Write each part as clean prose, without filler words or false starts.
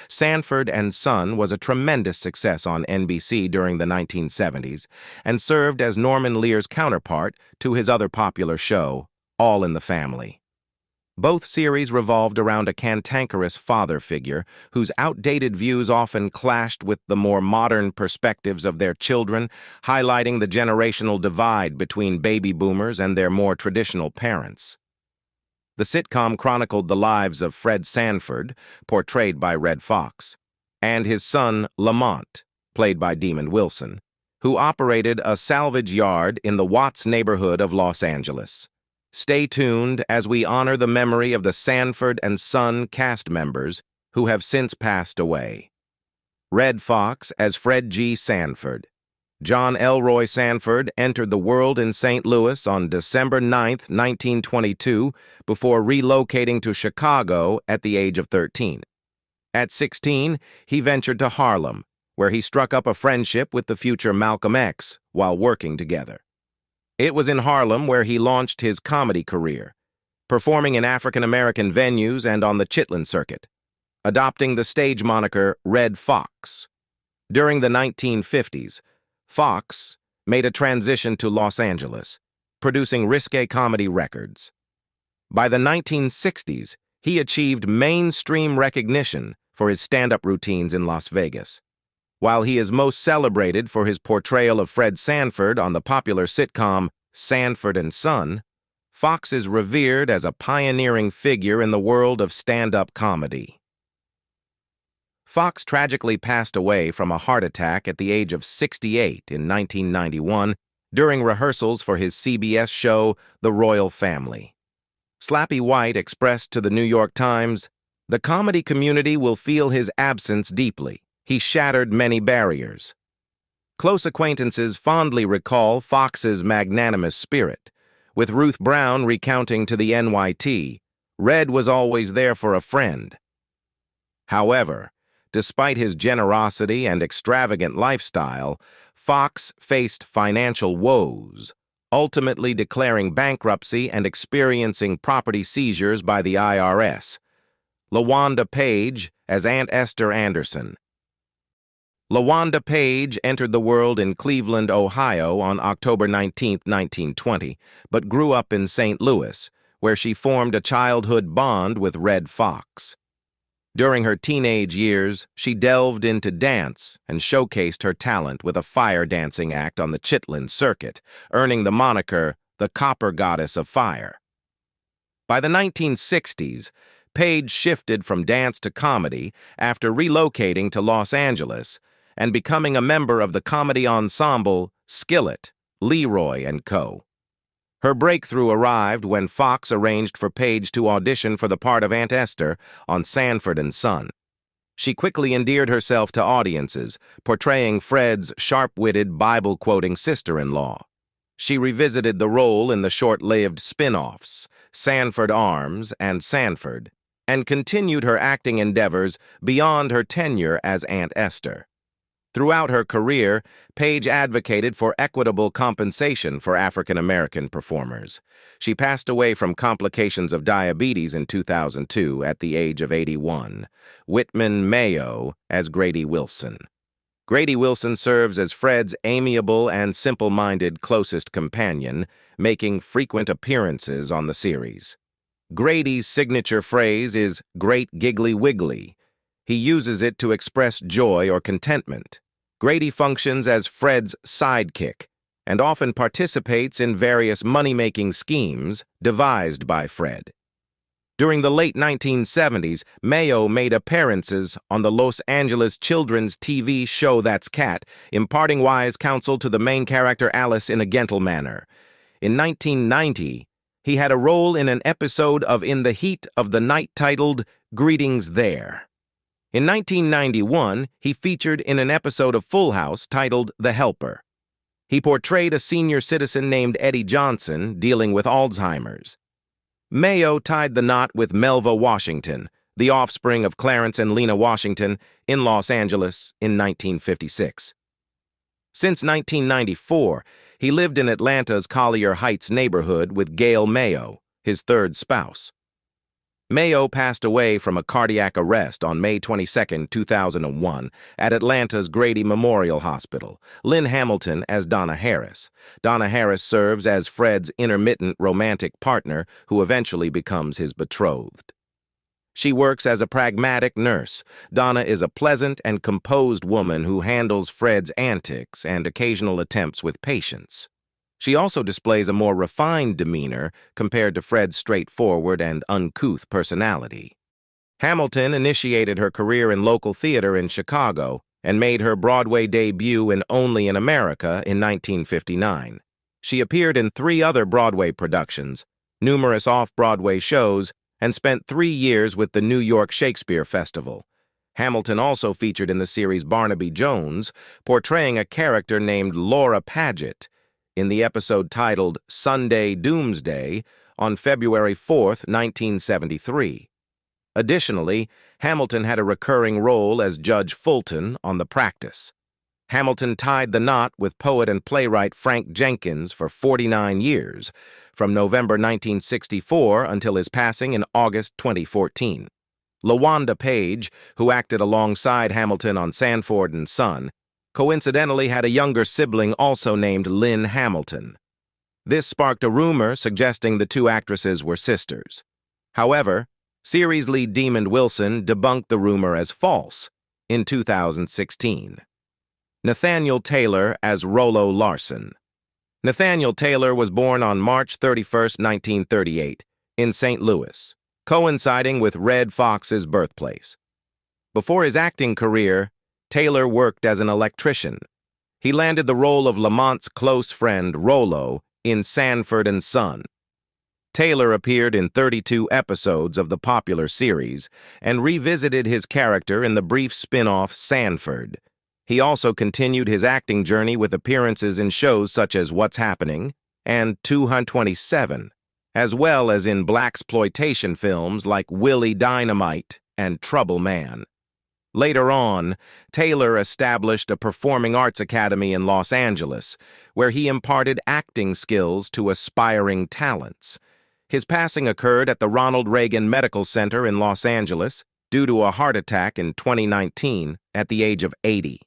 Sanford and Son was a tremendous success on NBC during the 1970s and served as Norman Lear's counterpart to his other popular show, All in the Family. Both series revolved around a cantankerous father figure whose outdated views often clashed with the more modern perspectives of their children, highlighting the generational divide between baby boomers and their more traditional parents. The sitcom chronicled the lives of Fred Sanford, portrayed by Redd Foxx, and his son Lamont, played by Demond Wilson, who operated a salvage yard in the Watts neighborhood of Los Angeles. Stay tuned as we honor the memory of the Sanford and Son cast members who have since passed away. Redd Foxx as Fred G. Sanford. John Elroy Sanford entered the world in St. Louis on December 9, 1922, before relocating to Chicago at the age of 13. At 16, he ventured to Harlem, where he struck up a friendship with the future Malcolm X while working together. It was in Harlem where he launched his comedy career, performing in African-American venues and on the Chitlin circuit, adopting the stage moniker Redd Foxx. During the 1950s, Foxx made a transition to Los Angeles, producing risque comedy records. By the 1960s, he achieved mainstream recognition for his stand-up routines in Las Vegas. While he is most celebrated for his portrayal of Fred Sanford on the popular sitcom Sanford and Son, Foxx is revered as a pioneering figure in the world of stand-up comedy. Foxx tragically passed away from a heart attack at the age of 68 in 1991 during rehearsals for his CBS show The Royal Family. Slappy White expressed to the New York Times, "The comedy community will feel his absence deeply. He shattered many barriers." Close acquaintances fondly recall Foxx's magnanimous spirit, with Ruth Brown recounting to the NYT, "Red was always there for a friend." However, despite his generosity and extravagant lifestyle, Foxx faced financial woes, ultimately declaring bankruptcy and experiencing property seizures by the IRS. Leanda Page as Aunt Esther Anderson. Leanda Page entered the world in Cleveland, Ohio on October 19, 1920, but grew up in St. Louis, where she formed a childhood bond with Redd Foxx. During her teenage years, she delved into dance and showcased her talent with a fire dancing act on the Chitlin circuit, earning the moniker the Copper Goddess of Fire. By the 1960s, Page shifted from dance to comedy after relocating to Los Angeles and becoming a member of the comedy ensemble Skillet, Leroy & Co. Her breakthrough arrived when Foxx arranged for Page to audition for the part of Aunt Esther on Sanford and Son. She quickly endeared herself to audiences, portraying Fred's sharp-witted, Bible-quoting sister-in-law. She revisited the role in the short-lived spin-offs, Sanford Arms and Sanford, and continued her acting endeavors beyond her tenure as Aunt Esther. Throughout her career, Page advocated for equitable compensation for African-American performers. She passed away from complications of diabetes in 2002 at the age of 81. Whitman Mayo as Grady Wilson. Grady Wilson serves as Fred's amiable and simple-minded closest companion, making frequent appearances on the series. Grady's signature phrase is "great giggly wiggly." He uses it to express joy or contentment. Grady functions as Fred's sidekick and often participates in various money-making schemes devised by Fred. During the late 1970s, Mayo made appearances on the Los Angeles children's TV show That's Cat, imparting wise counsel to the main character Alice in a gentle manner. In 1990, he had a role in an episode of In the Heat of the Night titled Greetings There. In 1991, he featured in an episode of Full House titled The Helper. He portrayed a senior citizen named Eddie Johnson dealing with Alzheimer's. Mayo tied the knot with Melva Washington, the offspring of Clarence and Lena Washington, in Los Angeles in 1956. Since 1994, he lived in Atlanta's Collier Heights neighborhood with Gail Mayo, his third spouse. Mayo passed away from a cardiac arrest on May 22, 2001, at Atlanta's Grady Memorial Hospital. Lynn Hamilton as Donna Harris. Donna Harris serves as Fred's intermittent romantic partner, who eventually becomes his betrothed. She works as a pragmatic nurse. Donna is a pleasant and composed woman who handles Fred's antics and occasional attempts with patience. She also displays a more refined demeanor compared to Fred's straightforward and uncouth personality. Hamilton initiated her career in local theater in Chicago and made her Broadway debut in Only in America in 1959. She appeared in 3 other Broadway productions, numerous off-Broadway shows, and spent 3 years with the New York Shakespeare Festival. Hamilton also featured in the series Barnaby Jones, portraying a character named Laura Paget in the episode titled Sunday Doomsday on February 4, 1973. Additionally, Hamilton had a recurring role as Judge Fulton on The Practice. Hamilton tied the knot with poet and playwright Frank Jenkins for 49 years, from November 1964 until his passing in August 2014. Leanda Page, who acted alongside Hamilton on Sanford and Son, coincidentally had a younger sibling also named Lynn Hamilton. This sparked a rumor suggesting the 2 actresses were sisters. However, series lead Demond Wilson debunked the rumor as false in 2016. Nathaniel Taylor as Rollo Larson. Nathaniel Taylor was born on March 31, 1938, in St. Louis, coinciding with Red Fox's birthplace. Before his acting career, Taylor worked as an electrician. He landed the role of Lamont's close friend, Rollo, in Sanford and Son. Taylor appeared in 32 episodes of the popular series and revisited his character in the brief spin-off Sanford. He also continued his acting journey with appearances in shows such as What's Happening and 227, as well as in blaxploitation films like Willie Dynamite and Trouble Man. Later on, Taylor established a performing arts academy in Los Angeles, where he imparted acting skills to aspiring talents. His passing occurred at the Ronald Reagan Medical Center in Los Angeles due to a heart attack in 2019 at the age of 80.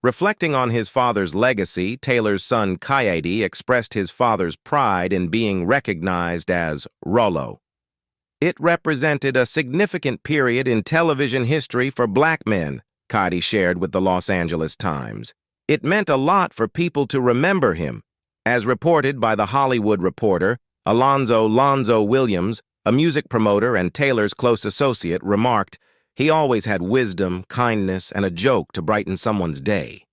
Reflecting on his father's legacy, Taylor's son Coyote expressed his father's pride in being recognized as Rollo. It represented a significant period in television history for black men, Coyote shared with the Los Angeles Times. It meant a lot for people to remember him. As reported by The Hollywood Reporter, Alonzo "Lonzo" Williams, a music promoter and Taylor's close associate, remarked, "He always had wisdom, kindness, and a joke to brighten someone's day."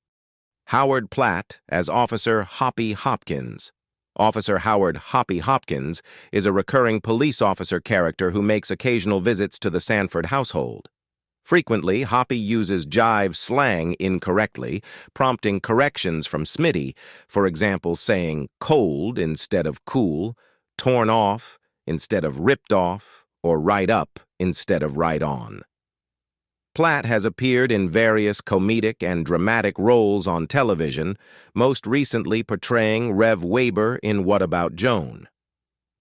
Howard Platt as Officer Hoppy Hopkins. Officer Howard Hoppy Hopkins is a recurring police officer character who makes occasional visits to the Sanford household. Frequently, Hoppy uses jive slang incorrectly, prompting corrections from Smitty, for example saying cold instead of cool, torn off instead of ripped off, or right up instead of right on. Platt has appeared in various comedic and dramatic roles on television, most recently portraying Rev Weber in What About Joan?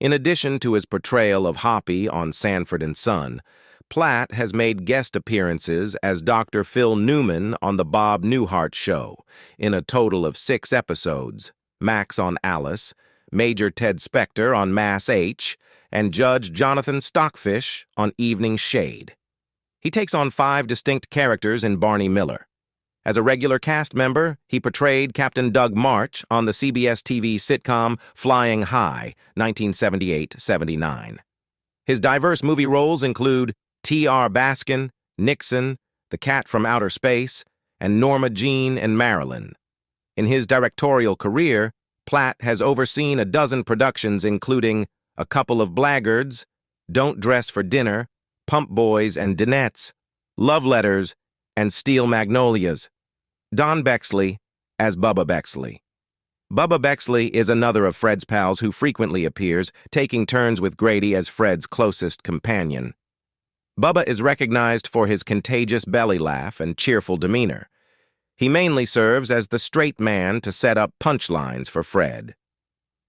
In addition to his portrayal of Hoppy on Sanford and Son, Platt has made guest appearances as Dr. Phil Newman on The Bob Newhart Show, in a total of 6 episodes, Max on Alice, Major Ted Spector on Mass H, and Judge Jonathan Stockfish on Evening Shade. He takes on 5 distinct characters in Barney Miller. As a regular cast member, he portrayed Captain Doug March on the CBS TV sitcom Flying High, 1978-79. His diverse movie roles include T.R. Baskin, Nixon, The Cat from Outer Space, and Norma Jean and Marilyn. In his directorial career, Platt has overseen a dozen productions including A Couple of Blackguards, Don't Dress for Dinner, Pump Boys and Dinettes, Love Letters, and Steel Magnolias. Don Bexley as Bubba Bexley. Bubba Bexley is another of Fred's pals who frequently appears, taking turns with Grady as Fred's closest companion. Bubba is recognized for his contagious belly laugh and cheerful demeanor. He mainly serves as the straight man to set up punchlines for Fred.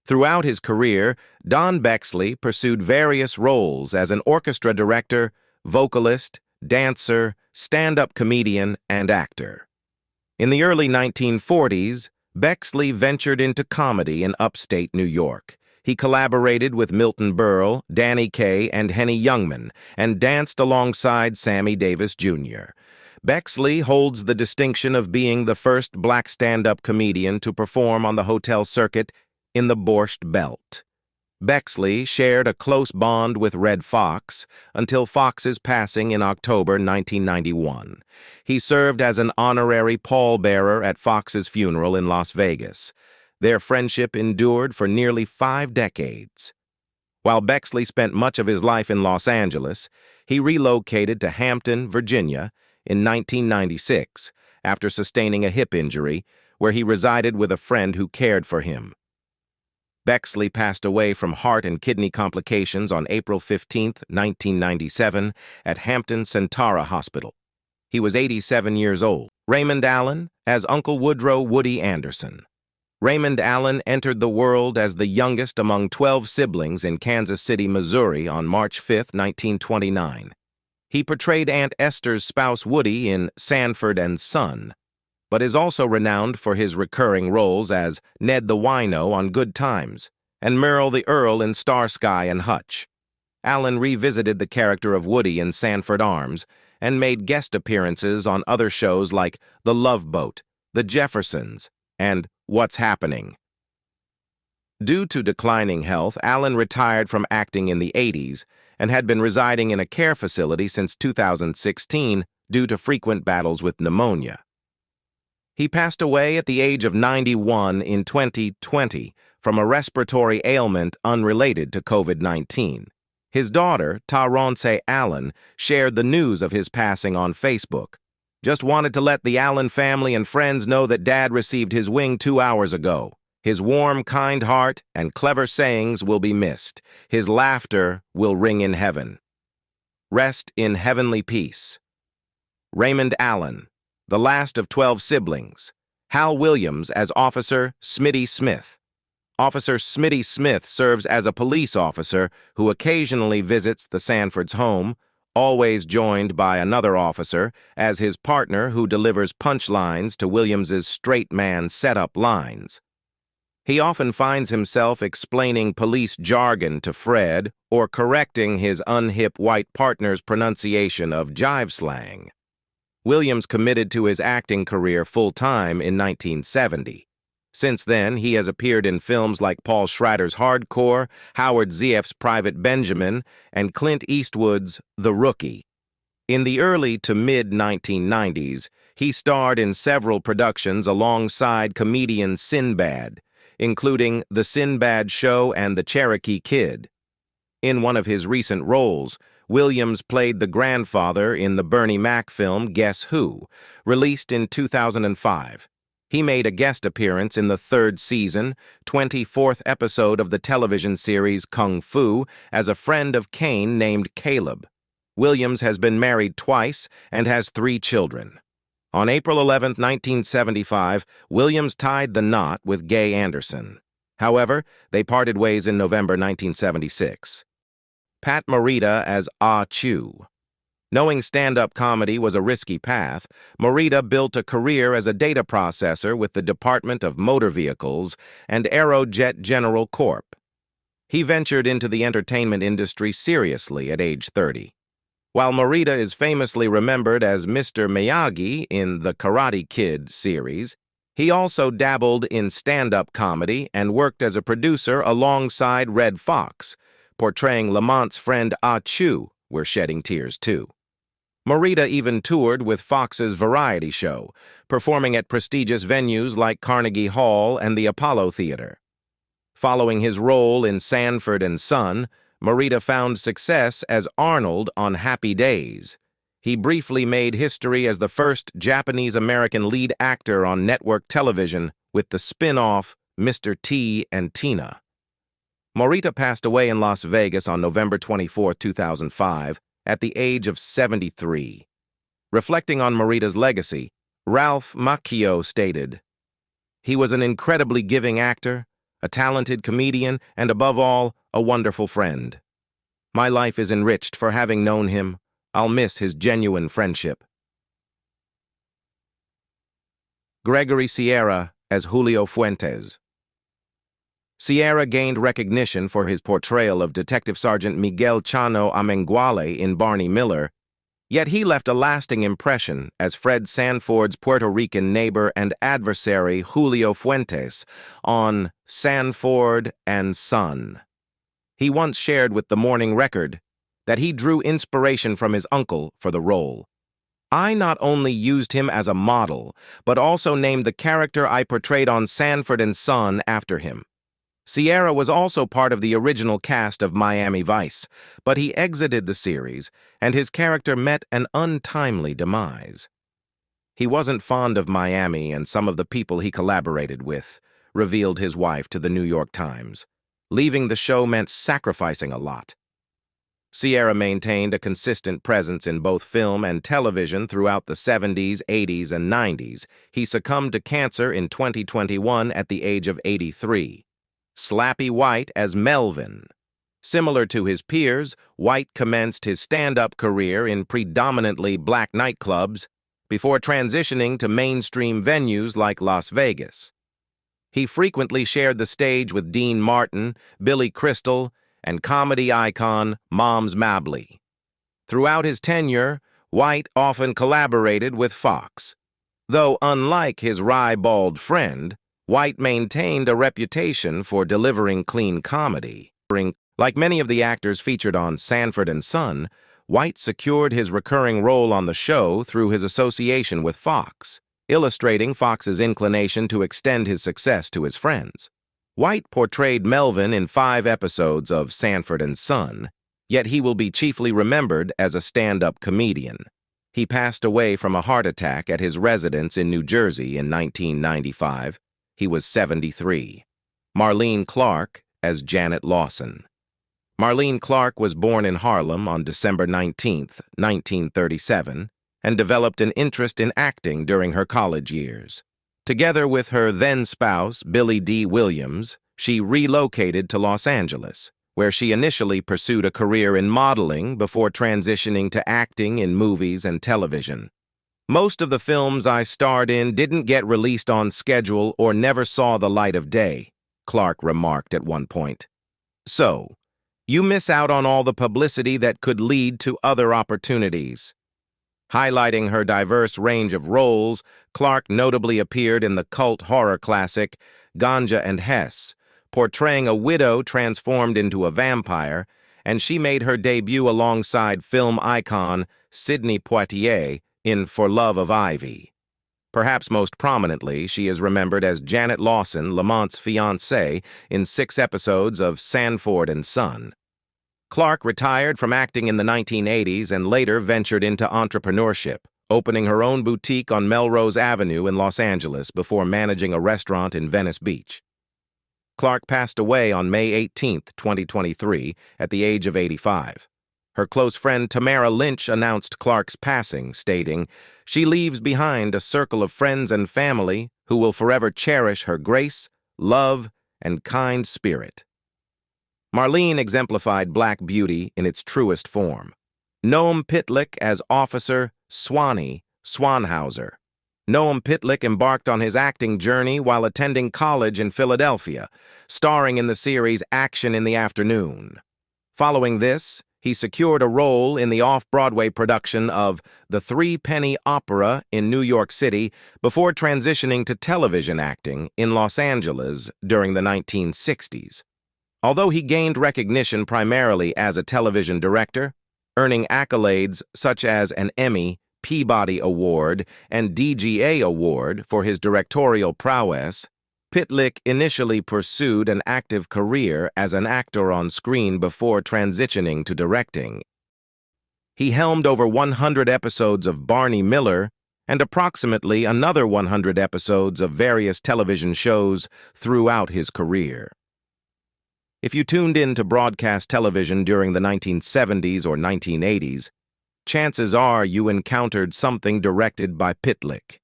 Throughout his career, Don Bexley pursued various roles as an orchestra director, vocalist, dancer, stand-up comedian, and actor. In the early 1940s, Bexley ventured into comedy in upstate New York. He collaborated with Milton Berle, Danny Kaye, and Henny Youngman, and danced alongside Sammy Davis Jr. Bexley holds the distinction of being the first black stand-up comedian to perform on the hotel circuit in the Borscht Belt. Bexley shared a close bond with Red Fox until Fox's passing in October 1991. He served as an honorary pallbearer at Fox's funeral in Las Vegas. Their friendship endured for nearly 5 decades. While Bexley spent much of his life in Los Angeles, he relocated to Hampton, Virginia, in 1996 after sustaining a hip injury, where he resided with a friend who cared for him. Bexley passed away from heart and kidney complications on April 15, 1997, at Hampton Centara Hospital. He was 87 years old. Raymond Allen as Uncle Woodrow Woody Anderson. Raymond Allen entered the world as the youngest among 12 siblings in Kansas City, Missouri on March 5, 1929. He portrayed Aunt Esther's spouse Woody in Sanford and Son, but is also renowned for his recurring roles as Ned the Wino on Good Times and Merle the Earl in Starsky and Hutch. Allen revisited the character of Woody in Sanford Arms and made guest appearances on other shows like The Love Boat, The Jeffersons, and What's Happening? Due to declining health, Allen retired from acting in the 80s and had been residing in a care facility since 2016 due to frequent battles with pneumonia. He passed away at the age of 91 in 2020 from a respiratory ailment unrelated to COVID-19. His daughter, Taronce Allen, shared the news of his passing on Facebook. "Just wanted to let the Allen family and friends know that Dad received his wing 2 hours ago. His warm, kind heart and clever sayings will be missed. His laughter will ring in heaven. Rest in heavenly peace." Raymond Allen, the last of 12 siblings. Hal Williams as Officer Smitty Smith. Officer Smitty Smith serves as a police officer who occasionally visits the Sanfords' home, always joined by another officer as his partner who delivers punchlines to Williams's straight man setup lines. He often finds himself explaining police jargon to Fred or correcting his unhip white partner's pronunciation of jive slang. Williams committed to his acting career full-time in 1970. Since then, he has appeared in films like Paul Schrader's Hardcore, Howard Zieff's Private Benjamin, and Clint Eastwood's The Rookie. In the early to mid-1990s, he starred in several productions alongside comedian Sinbad, including The Sinbad Show and The Cherokee Kid. In one of his recent roles, Williams played the grandfather in the Bernie Mac film Guess Who, released in 2005. He made a guest appearance in the 3rd season, 24th episode of the television series Kung Fu as a friend of Kane named Caleb. Williams has been married twice and has 3 children. On April 11, 1975, Williams tied the knot with Gay Anderson. However, they parted ways in November 1976. Pat Marita as Achu. Knowing stand-up comedy was a risky path, Marita built a career as a data processor with the Department of Motor Vehicles and Aerojet General Corp. He ventured into the entertainment industry seriously at age 30. While Marita is famously remembered as Mr. Miyagi in the Karate Kid series, he also dabbled in stand-up comedy and worked as a producer alongside Red Fox, portraying Lamont's friend Achu, We're Shedding Tears Too. Marita even toured with Fox's variety show, performing at prestigious venues like Carnegie Hall and the Apollo Theater. Following his role in Sanford and Son, Marita found success as Arnold on Happy Days. He briefly made history as the first Japanese-American lead actor on network television with the spin-off Mr. T and Tina. Marita passed away in Las Vegas on November 24, 2005, at the age of 73. Reflecting on Marita's legacy, Ralph Macchio stated, "He was an incredibly giving actor, a talented comedian, and above all, a wonderful friend. My life is enriched for having known him. I'll miss his genuine friendship. Gregory Sierra as Julio Fuentes. Sierra gained recognition for his portrayal of Detective Sergeant Miguel Chano Amenguale in Barney Miller, yet he left a lasting impression as Fred Sanford's Puerto Rican neighbor and adversary Julio Fuentes on SANFORD and SON. He once shared with the Morning Record that he drew inspiration from his uncle for the role. I not only used him as a model, but also named the character I portrayed on Sanford and Son after him. Sierra was also part of the original cast of Miami Vice, but he exited the series, and his character met an untimely demise. He wasn't fond of Miami and some of the people he collaborated with, revealed his wife to the New York Times. Leaving the show meant sacrificing a lot. Sierra maintained a consistent presence in both film and television throughout the 70s, 80s, and 90s. He succumbed to cancer in 2021 at the age of 83. Slappy White as Melvin. Similar to his peers, White commenced his stand-up career in predominantly black nightclubs before transitioning to mainstream venues like Las Vegas. He frequently shared the stage with Dean Martin, Billy Crystal, and comedy icon Moms Mabley. Throughout his tenure, White often collaborated with Fox. Though unlike his ribald friend, White maintained a reputation for delivering clean comedy. Like many of the actors featured on Sanford and Son, White secured his recurring role on the show through his association with Fox, illustrating Fox's inclination to extend his success to his friends. White portrayed Melvin in 5 episodes of Sanford and Son, yet he will be chiefly remembered as a stand-up comedian. He passed away from a heart attack at his residence in New Jersey in 1995. He was 73. Marlene Clark as Janet Lawson. Marlene Clark was born in Harlem on December 19, 1937, and developed an interest in acting during her college years. Together with her then-spouse, Billy D. Williams, she relocated to Los Angeles, where she initially pursued a career in modeling before transitioning to acting in movies and television. Most of the films I starred in didn't get released on schedule or never saw the light of day, Clark remarked at one point. So, you miss out on all the publicity that could lead to other opportunities. Highlighting her diverse range of roles, Clark notably appeared in the cult horror classic Ganja and Hess, portraying a widow transformed into a vampire, and she made her debut alongside film icon Sidney Poitier in For Love of Ivy. Perhaps most prominently, she is remembered as Janet Lawson, Lamont's fiancée, in 6 episodes of Sanford and Son. Clark retired from acting in the 1980s and later ventured into entrepreneurship, opening her own boutique on Melrose Avenue in Los Angeles before managing a restaurant in Venice Beach. Clark passed away on May 18, 2023, at the age of 85. Her close friend Tamara Lynch announced Clark's passing, stating, "She leaves behind a circle of friends and family who will forever cherish her grace, love, and kind spirit." Marlene exemplified black beauty in its truest form. Noam Pitlick as Officer Swanee Swanhauser. Noam Pitlick embarked on his acting journey while attending college in Philadelphia, starring in the series Action in the Afternoon. Following this, he secured a role in the off-Broadway production of The Three-Penny Opera in New York City before transitioning to television acting in Los Angeles during the 1960s. Although he gained recognition primarily as a television director, earning accolades such as an Emmy, Peabody Award, and DGA Award for his directorial prowess, Pitlick initially pursued an active career as an actor on screen before transitioning to directing. He helmed over 100 episodes of Barney Miller and approximately another 100 episodes of various television shows throughout his career. If you tuned in to broadcast television during the 1970s or 1980s, chances are you encountered something directed by Pitlick.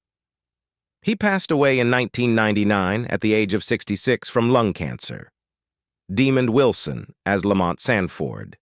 He passed away in 1999 at the age of 66 from lung cancer. Demond Wilson as Lamont Sanford.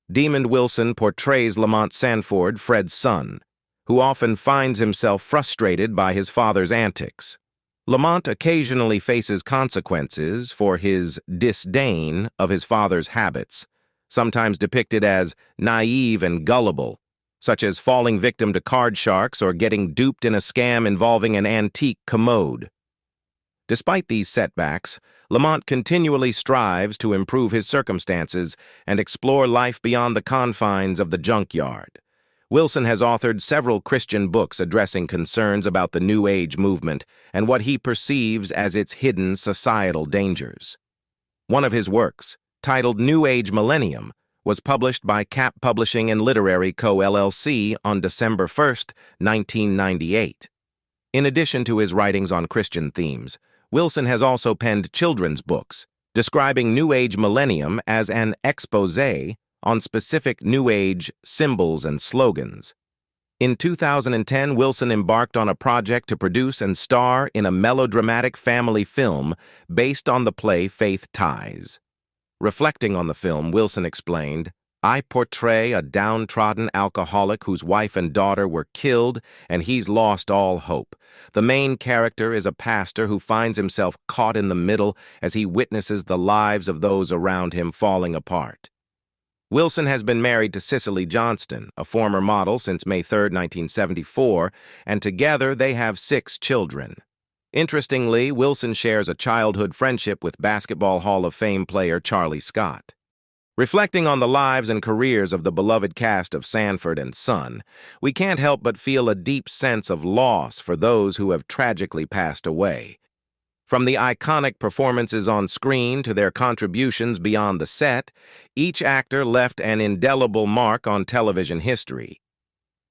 Demond Wilson portrays Lamont Sanford, Fred's son, who often finds himself frustrated by his father's antics. Lamont occasionally faces consequences for his disdain of his father's habits, sometimes depicted as naive and gullible, such as falling victim to card sharks or getting duped in a scam involving an antique commode. Despite these setbacks, Lamont continually strives to improve his circumstances and explore life beyond the confines of the junkyard. Wilson has authored several Christian books addressing concerns about the New Age movement and what he perceives as its hidden societal dangers. One of his works, titled New Age Millennium, was published by Cap Publishing and Literary Co. LLC on December 1, 1998. In addition to his writings on Christian themes, Wilson has also penned children's books, describing New Age Millennium as an exposé on specific New Age symbols and slogans. In 2010, Wilson embarked on a project to produce and star in a melodramatic family film based on the play Faith Ties. Reflecting on the film, Wilson explained, "I portray a downtrodden alcoholic whose wife and daughter were killed, and he's lost all hope. The main character is a pastor who finds himself caught in the middle as he witnesses the lives of those around him falling apart." Wilson has been married to Cicely Johnston, a former model, since May 3, 1974, and together they have 6 children. Interestingly, Wilson shares a childhood friendship with Basketball Hall of Fame player Charlie Scott. Reflecting on the lives and careers of the beloved cast of Sanford and Son, we can't help but feel a deep sense of loss for those who have tragically passed away. From the iconic performances on screen to their contributions beyond the set, each actor left an indelible mark on television history.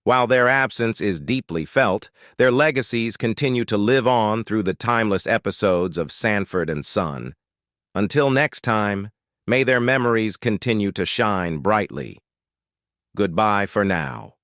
While their absence is deeply felt, their legacies continue to live on through the timeless episodes of Sanford and Son. Until next time, may their memories continue to shine brightly. Goodbye for now.